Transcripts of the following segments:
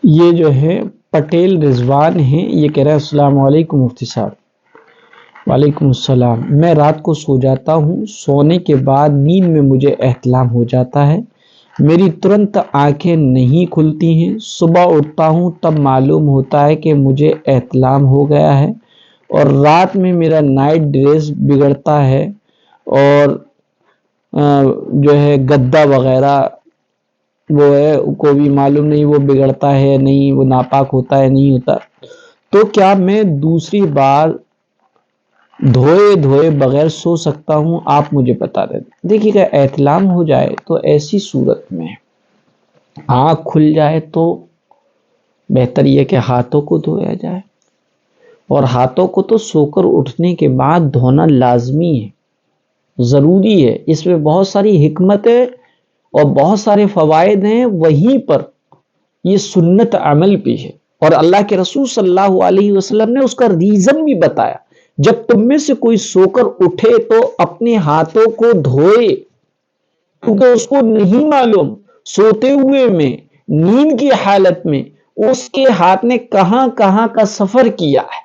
یہ جو ہے پٹیل رضوان ہیں، یہ کہہ رہا ہے السلام علیکم مفتی صاحب۔ وعلیکم السلام۔ میں رات کو سو جاتا ہوں، سونے کے بعد نیند میں مجھے احتلام ہو جاتا ہے، میری ترنت آنکھیں نہیں کھلتی ہیں، صبح اٹھتا ہوں تب معلوم ہوتا ہے کہ مجھے احتلام ہو گیا ہے، اور رات میں میرا نائٹ ڈریس بگڑتا ہے، اور جو ہے گدا وغیرہ وہ ہے کو بھی معلوم نہیں وہ بگڑتا ہے نہیں، وہ ناپاک ہوتا ہے نہیں ہوتا، تو کیا میں دوسری بار دھوئے بغیر سو سکتا ہوں؟ آپ مجھے بتا دیں۔ دیکھیے کہ احتلام ہو جائے تو ایسی صورت میں آنکھ کھل جائے تو بہتر یہ کہ ہاتھوں کو دھویا جائے، اور ہاتھوں کو تو سو کر اٹھنے کے بعد دھونا لازمی ہے، ضروری ہے، اس میں بہت ساری حکمت ہے اور بہت سارے فوائد ہیں، وہیں پر یہ سنت عمل بھی ہے، اور اللہ کے رسول صلی اللہ علیہ وسلم نے اس کا ریزن بھی بتایا، جب تم میں سے کوئی سو کر اٹھے تو اپنے ہاتھوں کو دھوئے، کیونکہ اس کو نہیں معلوم سوتے ہوئے میں نیند کی حالت میں اس کے ہاتھ نے کہاں کہاں کا سفر کیا ہے،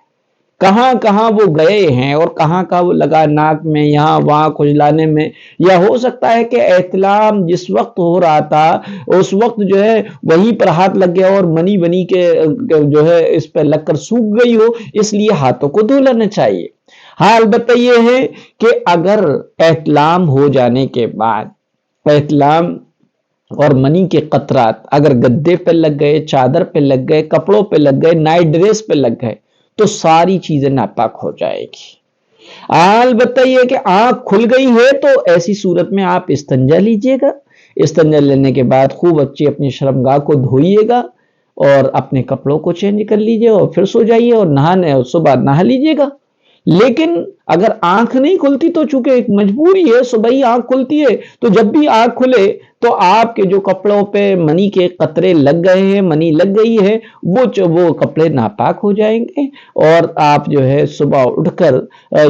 کہاں کہاں وہ گئے ہیں، اور کہاں کہاں وہ لگا ناک میں، یہاں وہاں کھجلانے میں، یا ہو سکتا ہے کہ احتلام جس وقت ہو رہا تھا اس وقت جو ہے وہیں پر ہاتھ لگ گیا اور منی بنی کے جو ہے اس پہ لگ کر سوکھ گئی ہو، اس لیے ہاتھوں کو دھو لینا چاہیے۔ ہاں البتہ یہ ہے کہ اگر احتلام ہو جانے کے بعد احتلام اور منی کے قطرات اگر گدے پہ لگ گئے، چادر پہ لگ گئے، کپڑوں پہ لگ گئے، نائٹ ڈریس پہ لگ گئے، تو ساری چیزیں ناپاک ہو جائے گی۔ البتہ یہ کہ آنکھ کھل گئی ہے تو ایسی صورت میں آپ استنجا لیجئے گا، استنجا لینے کے بعد خوب اچھی اپنی شرمگاہ کو دھوئیے گا، اور اپنے کپڑوں کو چینج کر لیجئے اور پھر سو جائیے، اور نہانے اور صبح نہا لیجئے گا۔ لیکن اگر آنکھ نہیں کھلتی تو چونکہ ایک مجبوری ہے، صبح ہی آنکھ کھلتی ہے، تو جب بھی آنکھ کھلے تو آپ کے جو کپڑوں پہ منی کے قطرے لگ گئے ہیں، منی لگ گئی ہے، وہ کپڑے ناپاک ہو جائیں گے، اور آپ جو ہے صبح اٹھ کر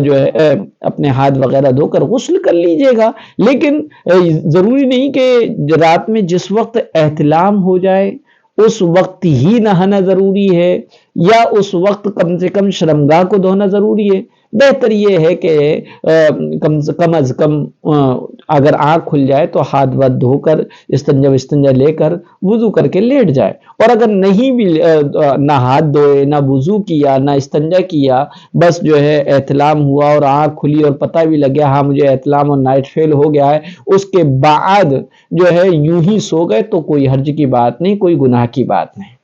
جو ہے اپنے ہاتھ وغیرہ دھو کر غسل کر لیجئے گا۔ لیکن ضروری نہیں کہ رات میں جس وقت احتلام ہو جائے اس وقت ہی نہانا ضروری ہے، یا اس وقت کم سے کم شرمگاہ کو دھونا ضروری ہے۔ بہتر یہ ہے کہ کم از کم اگر آنکھ کھل جائے تو ہاتھ واتھ دھو کر استنجا لے کر وضو کر کے لیٹ جائے، اور اگر نہیں بھی نہ ہاتھ دھوئے، نہ وضو کیا، نہ استنجا کیا، بس جو ہے احتلام ہوا اور آنکھ کھلی اور پتہ بھی لگ گیا ہاں مجھے احتلام اور نائٹ فیل ہو گیا ہے، اس کے بعد جو ہے یوں ہی سو گئے تو کوئی حرج کی بات نہیں، کوئی گناہ کی بات نہیں۔